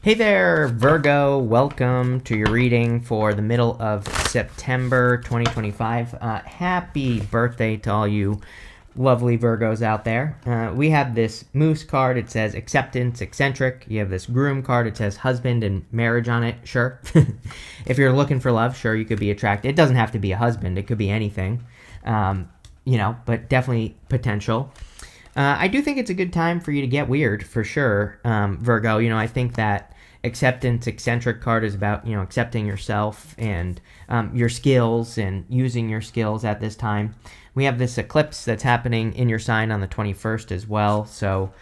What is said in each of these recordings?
Hey there, Virgo. Welcome to your reading for the middle of September 2025. Happy birthday to all you lovely Virgos out there. We have this Moose card. It says acceptance, eccentric. You have this Groom card. It says husband and marriage on it. Sure. If you're looking for love, sure, you could be attracted. It doesn't have to be a husband. It could be anything, but definitely potential. I do think it's a good time for you to get weird, for sure, Virgo. I think that acceptance, eccentric card is about, accepting yourself and your skills and using your skills at this time. We have this eclipse that's happening in your sign on the 21st as well. So,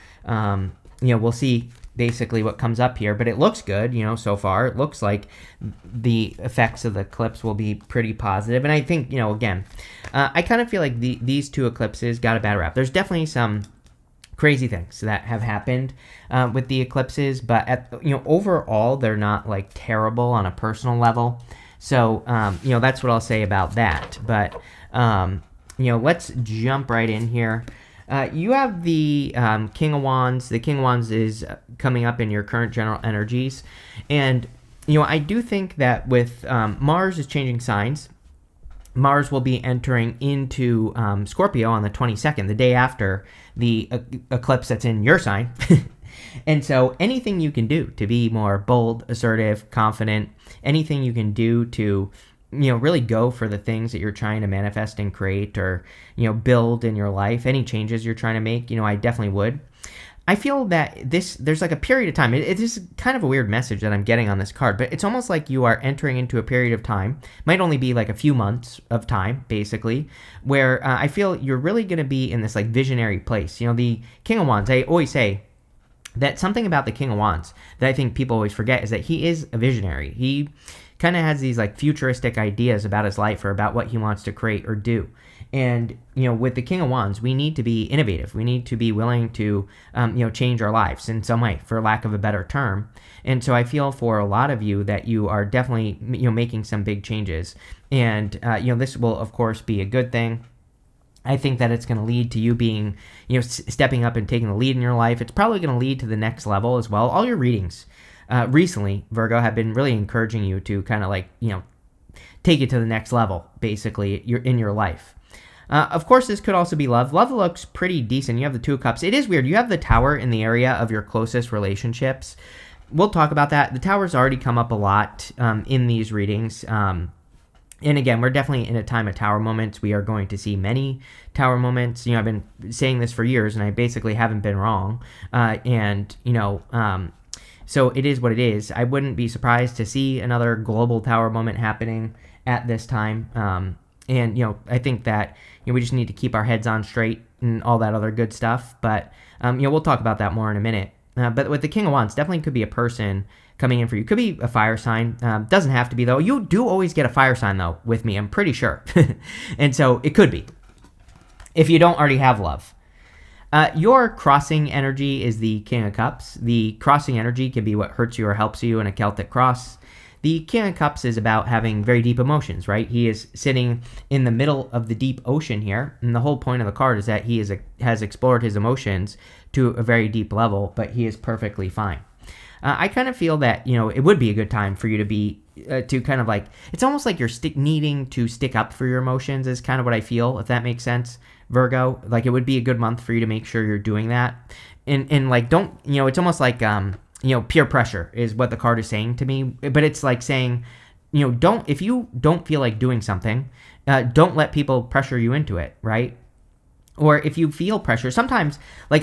we'll see basically what comes up here, but it looks good, so far. It looks like the effects of the eclipse will be pretty positive. And I think, again, I kind of feel like these two eclipses got a bad rap. There's definitely some crazy things that have happened with the eclipses, but overall, they're not like terrible on a personal level. So, that's what I'll say about that. But, let's jump right in here. You have the King of Wands. The King of Wands is coming up in your current general energies. And, I do think that with Mars is changing signs, Mars will be entering into Scorpio on the 22nd, the day after the eclipse that's in your sign. And so anything you can do to be more bold, assertive, confident, anything you can do to really go for the things that you're trying to manifest and create or, build in your life, any changes you're trying to make, I definitely would. I feel that there's like a period of time. It is kind of a weird message that I'm getting on this card, but it's almost like you are entering into a period of time, might only be like a few months of time, basically, where I feel you're really going to be in this like visionary place. The King of Wands, I always say that something about the King of Wands that I think people always forget is that he is a visionary. He kind of has these like futuristic ideas about his life or about what he wants to create or do. And, with the King of Wands, we need to be innovative. We need to be willing to, change our lives in some way, for lack of a better term. And so I feel for a lot of you that you are definitely, making some big changes. And, this will, of course, be a good thing. I think that it's going to lead to you being, stepping up and taking the lead in your life. It's probably going to lead to the next level as well. All your readings recently, Virgo, have been really encouraging you to kind of like, take it to the next level, basically, in your life. Of course, this could also be love. Love looks pretty decent. You have the Two of Cups. It is weird. You have the Tower in the area of your closest relationships. We'll talk about that. The Tower's already come up a lot in these readings. And again, we're definitely in a time of Tower moments. We are going to see many Tower moments. I've been saying this for years, and I basically haven't been wrong. So it is what it is. I wouldn't be surprised to see another global Tower moment happening at this time. I think that we just need to keep our heads on straight and all that other good stuff. But, we'll talk about that more in a minute. But with the King of Wands, definitely could be a person coming in for you. Could be a fire sign. Doesn't have to be, though. You do always get a fire sign, though, with me. I'm pretty sure. And so it could be, if you don't already have love. Your crossing energy is the King of Cups. The crossing energy can be what hurts you or helps you in a Celtic cross. The King of Cups is about having very deep emotions, right? He is sitting in the middle of the deep ocean here, and the whole point of the card is that he has explored his emotions to a very deep level, but he is perfectly fine. I kind of feel that, it would be a good time for you to be, to kind of like, it's almost like you're needing to stick up for your emotions is kind of what I feel, if that makes sense, Virgo. Like, it would be a good month for you to make sure you're doing that. And like, don't, it's almost like, peer pressure is what the card is saying to me, but it's like saying, if you don't feel like doing something, don't let people pressure you into it, right? Or if you feel pressure, sometimes I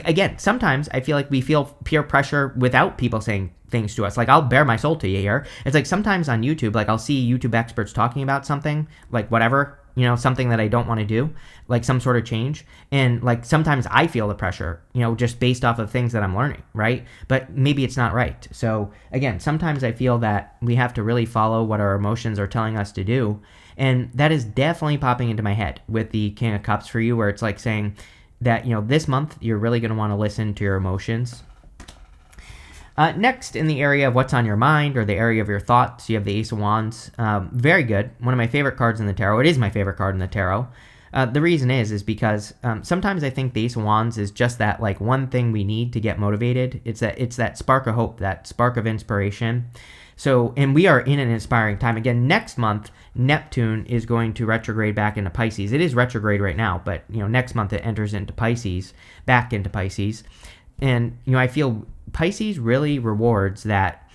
feel like we feel peer pressure without people saying things to us. Like, I'll bare my soul to you here. It's like sometimes on YouTube, like I'll see YouTube experts talking about something, like whatever, something that I don't want to do, like some sort of change. And like sometimes I feel the pressure, just based off of things that I'm learning, right? But maybe it's not right. So again, sometimes I feel that we have to really follow what our emotions are telling us to do. And that is definitely popping into my head with the King of Cups for you, where it's like saying that, this month you're really going to want to listen to your emotions. Next, in the area of what's on your mind or the area of your thoughts, you have the Ace of Wands. Very good. One of my favorite cards in the tarot. It is my favorite card in the tarot. The reason is because sometimes I think the Ace of Wands is just that like one thing we need to get motivated. It's that spark of hope, that spark of inspiration. So, and we are in an inspiring time. Again, next month, Neptune is going to retrograde back into Pisces. It is retrograde right now, but, next month it enters into Pisces, back into Pisces. And, I feel Pisces really rewards that,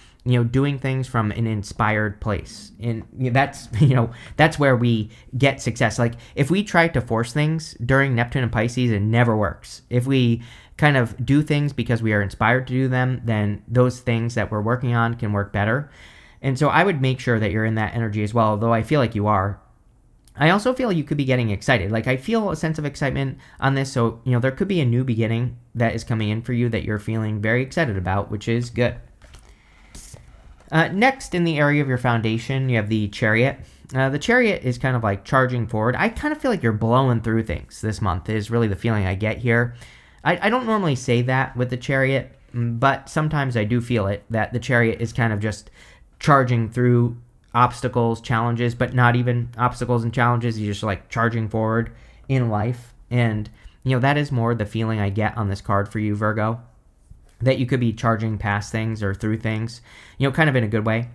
doing things from an inspired place. And that's where we get success. Like if we try to force things during Neptune and Pisces, it never works. If we kind of do things because we are inspired to do them, then those things that we're working on can work better. And so I would make sure that you're in that energy as well, although I feel like you are. I also feel you could be getting excited. Like I feel a sense of excitement on this. So, there could be a new beginning that is coming in for you that you're feeling very excited about, which is good. Next, in the area of your foundation, you have the Chariot. The Chariot is kind of like charging forward. I kind of feel like you're blowing through things this month is really the feeling I get here. I don't normally say that with the Chariot, but sometimes I do feel it, that the Chariot is kind of just charging through obstacles, challenges, but not even obstacles and challenges. You're just like charging forward in life. And, that is more the feeling I get on this card for you, Virgo, that you could be charging past things or through things, kind of in a good way.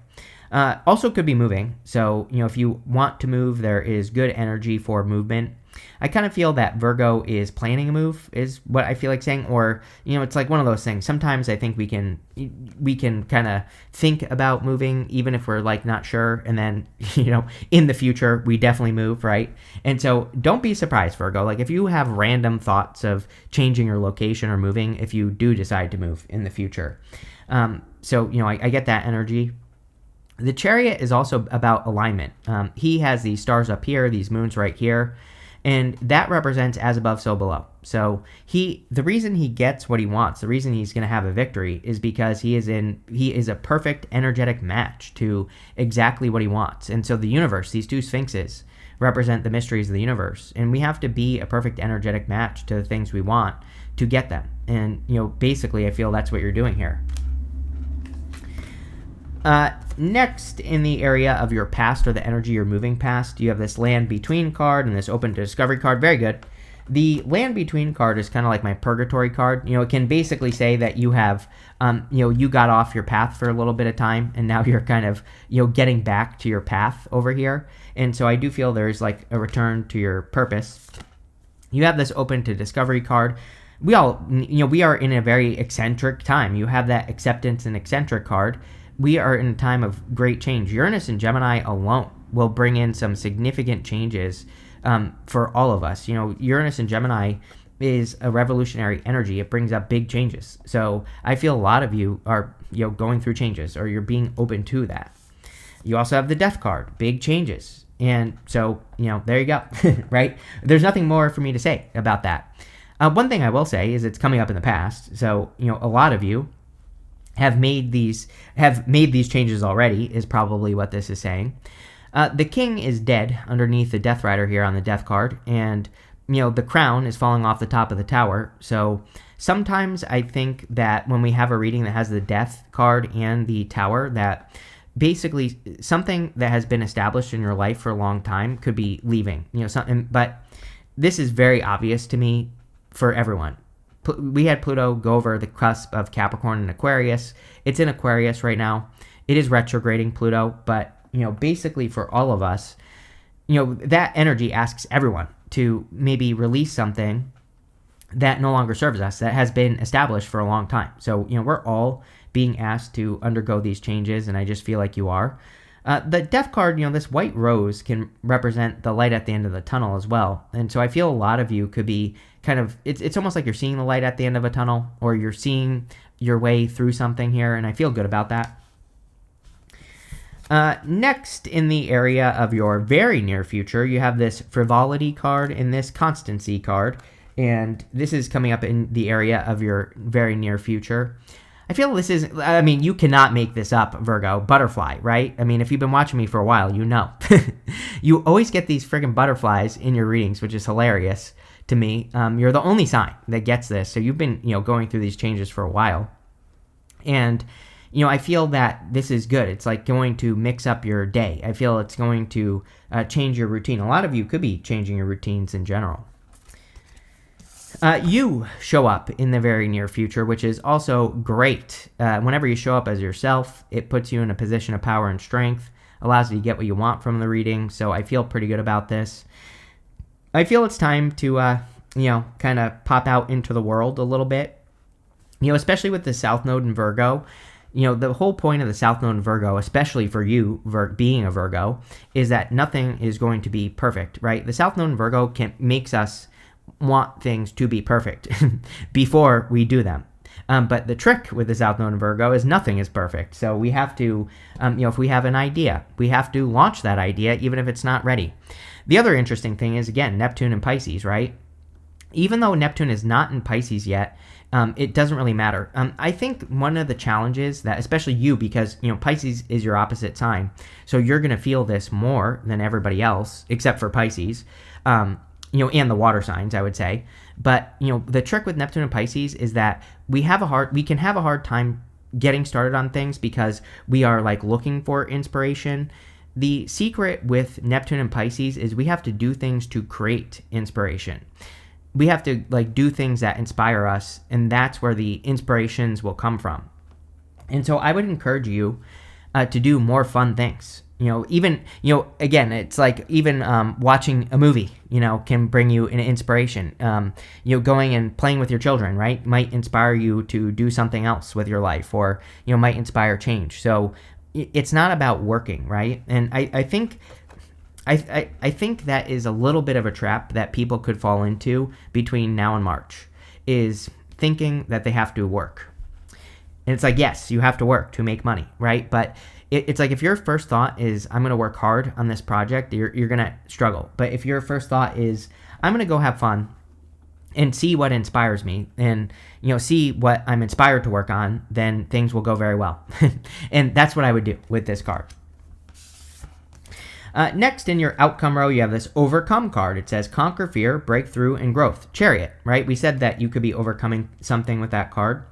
Also could be moving. So, if you want to move, there is good energy for movement. I kind of feel that Virgo is planning a move is what I feel like saying, or, it's like one of those things. Sometimes I think we can kind of think about moving even if we're like not sure. And then, in the future, we definitely move, right? And so don't be surprised, Virgo. Like if you have random thoughts of changing your location or moving, if you do decide to move in the future. So, I get that energy. The Chariot is also about alignment. He has these stars up here, these moons right here. And that represents as above, so below. So the reason he gets what he wants, the reason he's going to have a victory is because he is a perfect energetic match to exactly what he wants. And so the universe, these two sphinxes, represent the mysteries of the universe. And we have to be a perfect energetic match to the things we want to get them. And, basically I feel that's what you're doing here. Next, in the area of your past or the energy you're moving past, you have this Land Between card and this Open to Discovery card. Very good. The Land Between card is kind of like my Purgatory card. It can basically say that you have, you got off your path for a little bit of time and now you're kind of, getting back to your path over here. And so I do feel there's like a return to your purpose. You have this Open to Discovery card. We are in a very eccentric time. You have that Acceptance and Eccentric card. We are in a time of great change. Uranus and Gemini alone will bring in some significant changes for all of us. Uranus and Gemini is a revolutionary energy. It brings up big changes. So I feel a lot of you are going through changes or you're being open to that. You also have the Death card, big changes. And so, there you go, right? There's nothing more for me to say about that. One thing I will say is it's coming up in the past. So, a lot of you have made these changes already is probably what this is saying. The king is dead underneath the Death Rider here on the Death card, and the crown is falling off the top of the tower. So sometimes I think that when we have a reading that has the Death card and the tower, that basically something that has been established in your life for a long time could be leaving. Something, but this is very obvious to me for everyone. We had Pluto go over the cusp of Capricorn and Aquarius. It's in Aquarius right now. It is retrograding Pluto, but, basically for all of us, that energy asks everyone to maybe release something that no longer serves us, that has been established for a long time. So, we're all being asked to undergo these changes, and I just feel like you are. The Death card, this white rose can represent the light at the end of the tunnel as well. And so I feel a lot of you could be kind of, it's almost like you're seeing the light at the end of a tunnel, or you're seeing your way through something here, and I feel good about that. Next, in the area of your very near future, you have this Frivolity card and this Constancy card, and this is coming up in the area of your very near future. I feel this is, you cannot make this up, Virgo. Butterfly, right? If you've been watching me for a while, you know. You always get these friggin' butterflies in your readings, which is hilarious to me. You're the only sign that gets this. So you've been, going through these changes for a while. And, I feel that this is good. It's like going to mix up your day. I feel it's going to change your routine. A lot of you could be changing your routines in general. You show up in the very near future, which is also great. Whenever you show up as yourself, it puts you in a position of power and strength, allows you to get what you want from the reading. So I feel pretty good about this. I feel it's time to, kind of pop out into the world a little bit, especially with the South Node in Virgo. The whole point of the South Node in Virgo, especially for you being a Virgo, is that nothing is going to be perfect, right? The South Node in Virgo makes us want things to be perfect before we do them. But the trick with the South Node in Virgo is nothing is perfect. So we have to, if we have an idea, we have to launch that idea even if it's not ready. The other interesting thing is, again, Neptune and Pisces, right? Even though Neptune is not in Pisces yet, it doesn't really matter. I think one of the challenges that, especially you, because, Pisces is your opposite sign, so you're going to feel this more than everybody else, except for Pisces, and the water signs, I would say. But, the trick with Neptune and Pisces is that we can have a hard time getting started on things because we are like looking for inspiration. The secret with Neptune and Pisces is we have to do things to create inspiration. We have to do things that inspire us, and that's where the inspirations will come from. And so I would encourage you to do more fun things. Even, again, it's like even watching a movie, can bring you an inspiration. Going and playing with your children, right, might inspire you to do something else with your life, or, might inspire change. So it's not about working, right? And I think that is a little bit of a trap that people could fall into between now and March, is thinking that they have to work. And it's like, yes, you have to work to make money, right? But it's like if your first thought is, I'm going to work hard on this project, you're going to struggle. But if your first thought is, I'm going to go have fun and see what inspires me and, see what I'm inspired to work on, then things will go very well. And that's what I would do with this card. Next, in your outcome row, you have this overcome card. It says conquer fear, breakthrough, and growth. Chariot, right? We said that you could be overcoming something with that card.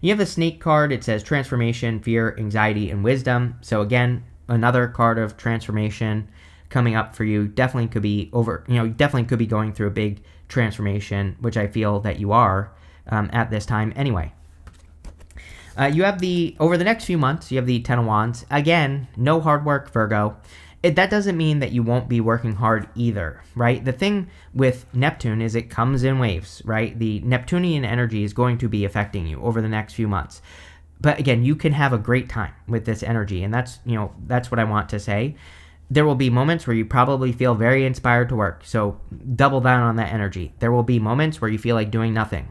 You have the snake card. It says transformation, fear, anxiety, and wisdom. So again, another card of transformation coming up for you. Definitely could be definitely could be going through a big transformation, which I feel that you are at this time anyway. You have over the next few months, you have the Ten of Wands. Again, no hard work, Virgo. That doesn't mean that you won't be working hard either, right? The thing with Neptune is it comes in waves, right? The Neptunian energy is going to be affecting you over the next few months. But again, you can have a great time with this energy, and that's what I want to say. There will be moments where you probably feel very inspired to work, so double down on that energy. There will be moments where you feel like doing nothing.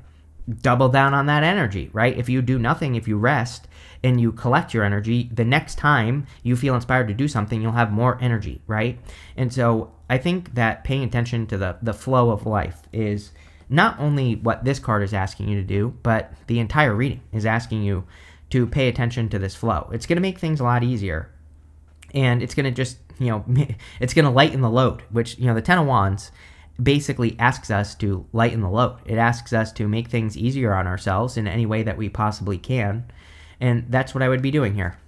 Double down on that energy, right? If you do nothing, if you rest and you collect your energy, the next time you feel inspired to do something, you'll have more energy, right? And so I think that paying attention to the flow of life is not only what this card is asking you to do, but the entire reading is asking you to pay attention to this flow. It's going to make things a lot easier, and it's going to just, it's going to lighten the load, which, the Ten of Wands basically asks us to lighten the load. It asks us to make things easier on ourselves in any way that we possibly can, and that's what I would be doing here.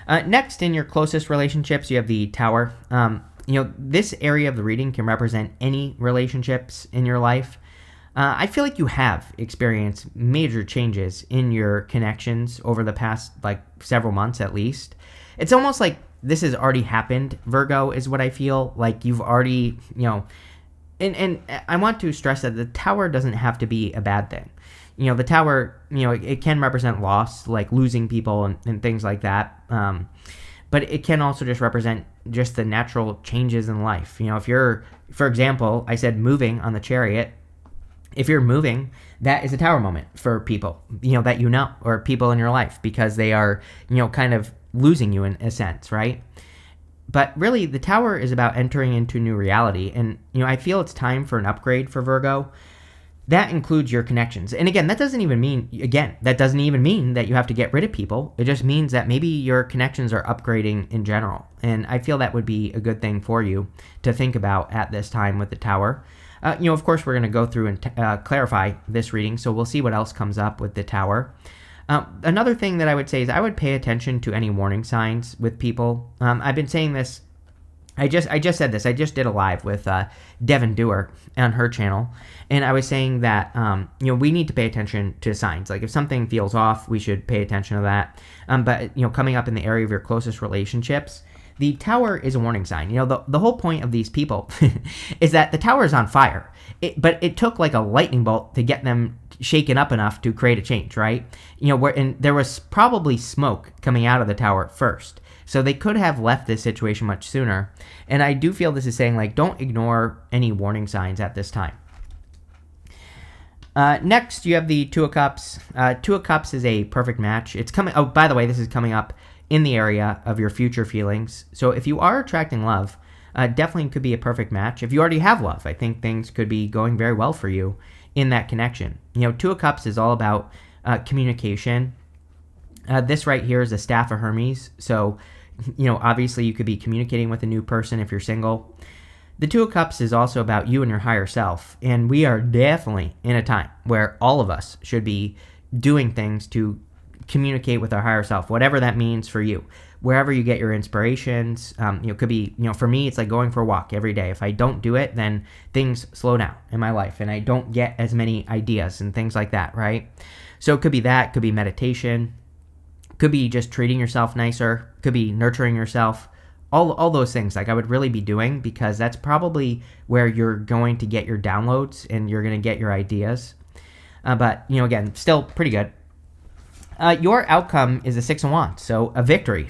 Next, in your closest relationships, you have the Tower. This area of the reading can represent any relationships in your life. I feel like you have experienced major changes in your connections over the past, several months at least. It's almost like this has already happened, Virgo, is what I feel. Like you've already, and I want to stress that the Tower doesn't have to be a bad thing. The Tower, it can represent loss, like losing people and things like that. But it can also just represent just the natural changes in life. If you're, for example, I said moving on the Chariot. If you're moving, that is a Tower moment for people, that or people in your life, because they are, kind of losing you in a sense, right? But really, the Tower is about entering into new reality. And, I feel it's time for an upgrade for Virgo. That includes your connections. And again, that doesn't even mean that you have to get rid of people. It just means that maybe your connections are upgrading in general. And I feel that would be a good thing for you to think about at this time with the Tower. Of course, we're going to go through and clarify this reading, so we'll see what else comes up with the Tower. Another thing that I would say is I would pay attention to any warning signs with people. I've been saying this. I just said this. I just did a live with Devin Dewar on her channel, and I was saying that we need to pay attention to signs. Like if something feels off, we should pay attention to that. But coming up in the area of your closest relationships, the tower is a warning sign. The whole point of these people is that the tower is on fire. But it took like a lightning bolt to get them shaken up enough to create a change, right? And there was probably smoke coming out of the tower first. So they could have left this situation much sooner. And I do feel this is saying, like, don't ignore any warning signs at this time. Next, you have the Two of Cups. Two of Cups is a perfect match. It's coming. Oh, by the way, this is coming up in the area of your future feelings. So if you are attracting love, definitely could be a perfect match. If you already have love, I think things could be going very well for you in that connection. Two of Cups is all about communication. This right here is the Staff of Hermes. So obviously you could be communicating with a new person if you're single. The Two of Cups is also about you and your higher self. And we are definitely in a time where all of us should be doing things to communicate with our higher self, whatever that means for you. Wherever you get your inspirations, could be, for me, it's like going for a walk every day. If I don't do it, then things slow down in my life and I don't get as many ideas and things like that, right? So it could be that, could be meditation, could be just treating yourself nicer, could be nurturing yourself, all those things like I would really be doing, because that's probably where you're going to get your downloads and you're going to get your ideas. But, again, still pretty good. Your outcome is a Six of Wands, so a victory,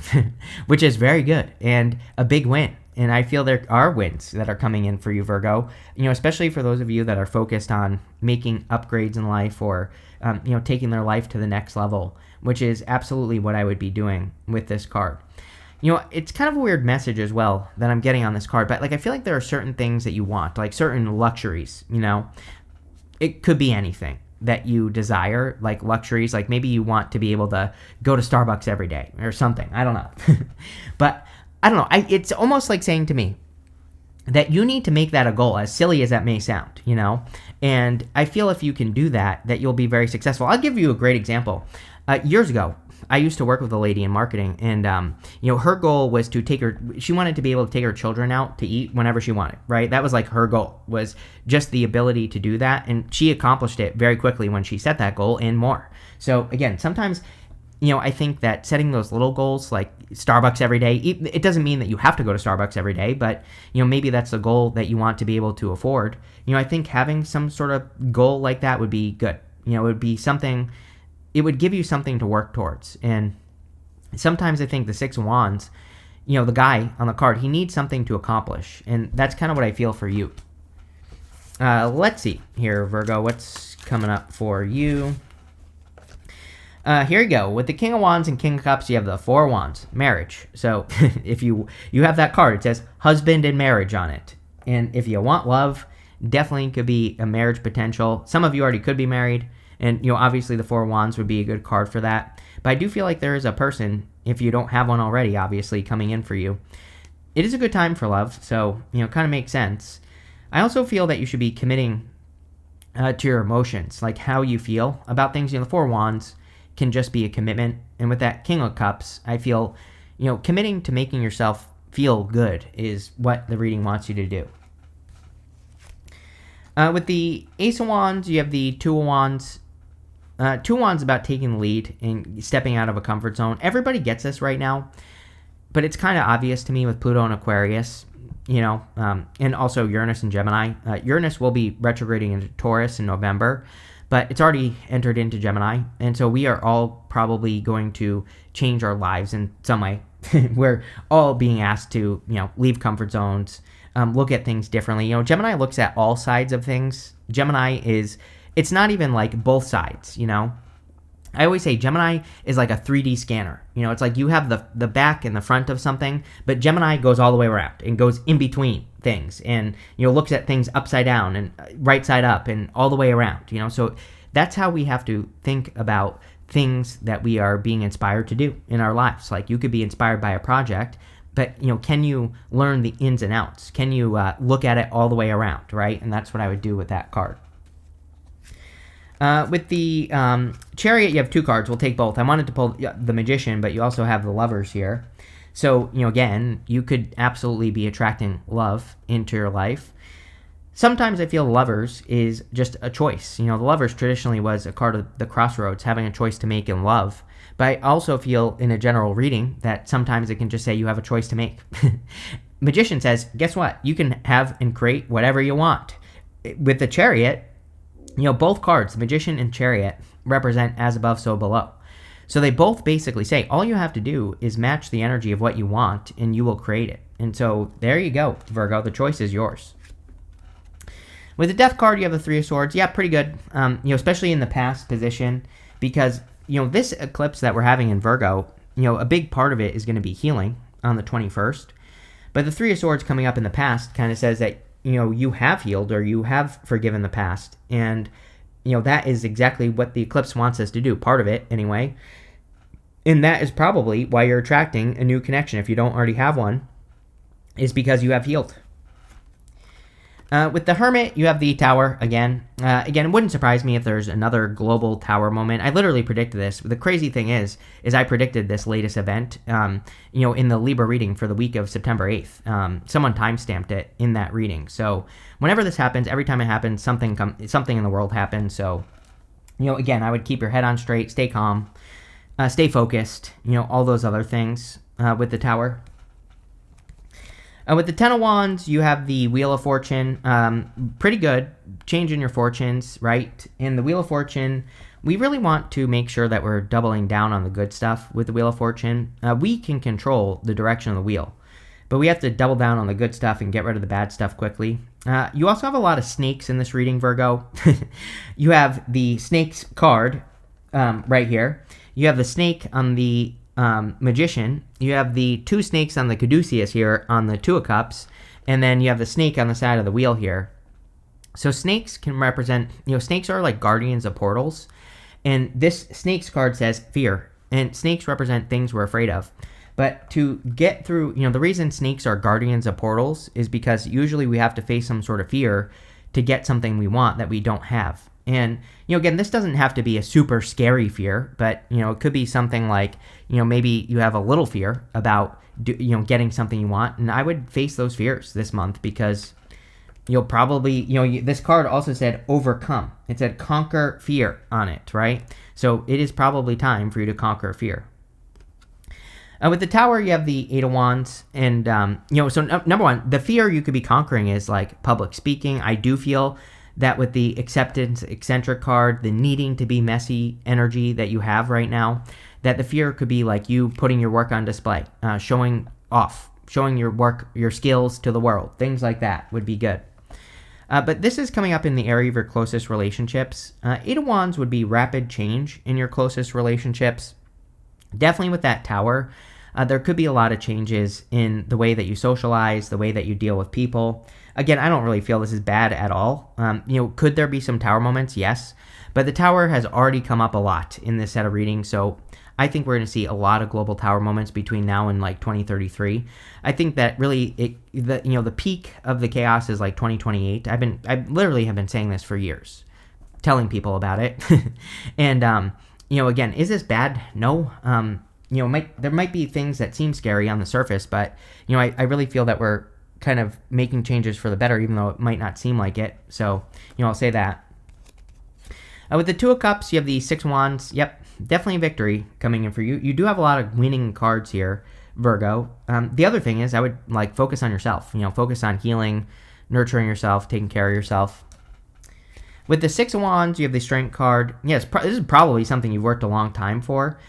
which is very good and a big win. And I feel there are wins that are coming in for you, Virgo, especially for those of you that are focused on making upgrades in life or, taking their life to the next level, which is absolutely what I would be doing with this card. It's kind of a weird message as well that I'm getting on this card, but like I feel like there are certain things that you want, like certain luxuries, It could be anything that you desire, like luxuries, like maybe you want to be able to go to Starbucks every day or something. I don't know. But I don't know. It's almost like saying to me that you need to make that a goal, as silly as that may sound, And I feel if you can do that, that you'll be very successful. I'll give you a great example. Years ago, I used to work with a lady in marketing, and her goal was to she wanted to be able to take her children out to eat whenever she wanted, right? That was like her goal, was just the ability to do that, and she accomplished it very quickly when she set that goal and more. So again, sometimes, I think that setting those little goals, like Starbucks every day, it doesn't mean that you have to go to Starbucks every day, but, maybe that's a goal that you want to be able to afford. I think having some sort of goal like that would be good. It would be something. It would give you something to work towards. And sometimes I think the Six of Wands, the guy on the card, he needs something to accomplish. And that's kind of what I feel for you. Let's see here, Virgo, what's coming up for you? Here you go. With the King of Wands and King of Cups, you have the Four of Wands, marriage. So if you have that card, it says husband and marriage on it. And if you want love, definitely could be a marriage potential. Some of you already could be married. And, obviously the Four of Wands would be a good card for that. But I do feel like there is a person, if you don't have one already, obviously, coming in for you. It is a good time for love, so, kind of makes sense. I also feel that you should be committing to your emotions, like how you feel about things. The Four of Wands can just be a commitment. And with that King of Cups, I feel, committing to making yourself feel good is what the reading wants you to do. With the Ace of Wands, you have the Two of Wands. Two of Wands about taking the lead and stepping out of a comfort zone. Everybody gets this right now, but it's kind of obvious to me with Pluto and Aquarius, and also Uranus and Gemini. Uranus will be retrograding into Taurus in November, but it's already entered into Gemini, and so we are all probably going to change our lives in some way. We're all being asked to, leave comfort zones, look at things differently. Gemini looks at all sides of things. It's not even like both sides, I always say Gemini is like a 3D scanner. It's like you have the back and the front of something, but Gemini goes all the way around and goes in between things and, looks at things upside down and right side up and all the way around, So that's how we have to think about things that we are being inspired to do in our lives. Like you could be inspired by a project, but, can you learn the ins and outs? Can you look at it all the way around, right? And that's what I would do with that card. With the Chariot, you have 2 cards. We'll take both. I wanted to pull the Magician, but you also have the Lovers here. So, again, you could absolutely be attracting love into your life. Sometimes I feel Lovers is just a choice. The Lovers traditionally was a card of the crossroads, having a choice to make in love. But I also feel in a general reading that sometimes it can just say you have a choice to make. Magician says, guess what? You can have and create whatever you want. With the Chariot, both cards, the Magician and Chariot, represent as above, so below. So they both basically say all you have to do is match the energy of what you want and you will create it. And so there you go, Virgo. The choice is yours. With the Death card, you have the 3 of Swords. Yeah, pretty good, especially in the past position because, this eclipse that we're having in Virgo, a big part of it is going to be healing on the 21st. But the 3 of Swords coming up in the past kind of says that you have healed or you have forgiven the past. And, that is exactly what the eclipse wants us to do, part of it anyway. And that is probably why you're attracting a new connection. If you don't already have one, is because you have healed. With the Hermit, you have the Tower again. Again, it wouldn't surprise me if there's another global Tower moment. I literally predicted this. The crazy thing is I predicted this latest event, in the Libra reading for the week of September 8th. Someone timestamped it in that reading. So whenever this happens, every time it happens, something in the world happens. So, again, I would keep your head on straight, stay calm, stay focused, all those other things with the Tower. With the 10 of Wands, you have the Wheel of Fortune. Pretty good. Changing your fortunes, right? In the Wheel of Fortune, we really want to make sure that we're doubling down on the good stuff with the Wheel of Fortune. We can control the direction of the wheel, but we have to double down on the good stuff and get rid of the bad stuff quickly. You also have a lot of snakes in this reading, Virgo. You have the Snakes card right here. You have the snake on the Magician. You have the 2 snakes on the caduceus here on the 2 of Cups, and then you have the snake on the side of the wheel here. So snakes can represent, snakes are like guardians of portals, and this snakes card says fear, and snakes represent things we're afraid of. But to get through, the reason snakes are guardians of portals is because usually we have to face some sort of fear to get something we want that we don't have. And, again, this doesn't have to be a super scary fear, but, it could be something like, maybe you have a little fear about, getting something you want. And I would face those fears this month because you'll probably, this card also said overcome. It said conquer fear on it, right? So it is probably time for you to conquer fear. With the Tower, you have the 8 of Wands. And, so number one, the fear you could be conquering is like public speaking. I do feel that with the acceptance eccentric card, the needing to be messy energy that you have right now, that the fear could be like you putting your work on display, showing off, showing your work, your skills to the world. Things like that would be good. But this is coming up in the area of your closest relationships. 8 of Wands would be rapid change in your closest relationships. Definitely with that Tower, there could be a lot of changes in the way that you socialize, the way that you deal with people. Again, I don't really feel this is bad at all. Could there be some Tower moments? Yes. But the Tower has already come up a lot in this set of readings, so I think we're going to see a lot of global Tower moments between now and like 2033. I think that really, the peak of the chaos is like 2028. I literally have been saying this for years, telling people about it. And, again, is this bad? No. There might be things that seem scary on the surface, but, I really feel that we're kind of making changes for the better, even though it might not seem like it. So, I'll say that. With the 2 of Cups, you have the 6 of Wands. Yep, definitely a victory coming in for you. You do have a lot of winning cards here, Virgo. The other thing is I would focus on yourself. Focus on healing, nurturing yourself, taking care of yourself. With the 6 of Wands, you have the Strength card. Yes, this is probably something you've worked a long time for.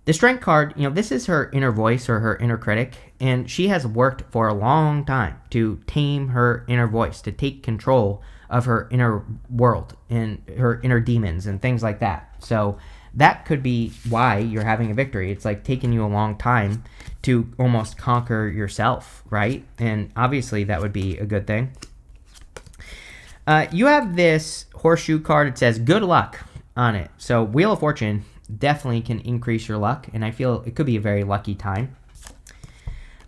The Strength card, this is her inner voice or her inner critic, and she has worked for a long time to tame her inner voice, to take control of her inner world and her inner demons and things like that. So that could be why you're having a victory. It's like taking you a long time to almost conquer yourself, right? And obviously that would be a good thing. You have this horseshoe card. It says good luck on it. So Wheel of Fortune definitely can increase your luck, and I feel it could be a very lucky time.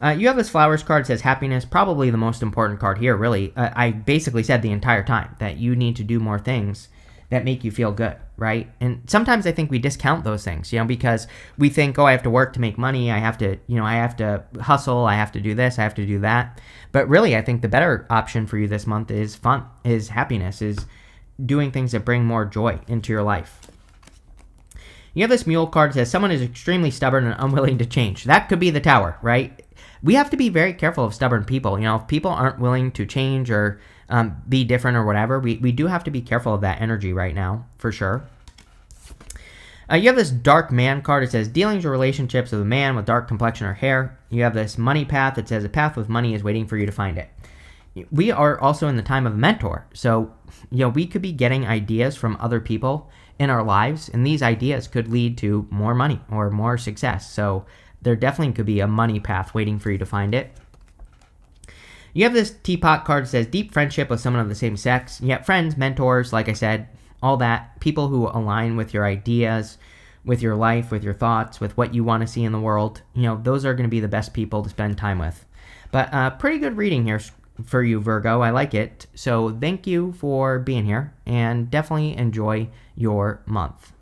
You have this Flowers card. It says happiness, probably the most important card here, really. I basically said the entire time that you need to do more things that make you feel good, right? And sometimes I think we discount those things, because we think, oh, I have to work to make money. I have to hustle. I have to do this. I have to do that. But really, I think the better option for you this month is fun, is happiness, is doing things that bring more joy into your life. You have this Mule card that says someone is extremely stubborn and unwilling to change. That could be the Tower, right? We have to be very careful of stubborn people. If people aren't willing to change or be different or whatever, we do have to be careful of that energy right now, for sure. You have this Dark Man card. It says dealings or relationships with a man with dark complexion or hair. You have this Money Path that says a path with money is waiting for you to find it. We are also in the time of a mentor. So, we could be getting ideas from other people in our lives, and these ideas could lead to more money or more success. So there definitely could be a money path waiting for you to find it. You have this Teapot card that says deep friendship with someone of the same sex. You have friends, mentors, like I said, all that. People who align with your ideas, with your life, with your thoughts, with what you want to see in the world. Those are going to be the best people to spend time with. But pretty good reading here for you, Virgo. I like it. So thank you for being here, and definitely enjoy your month.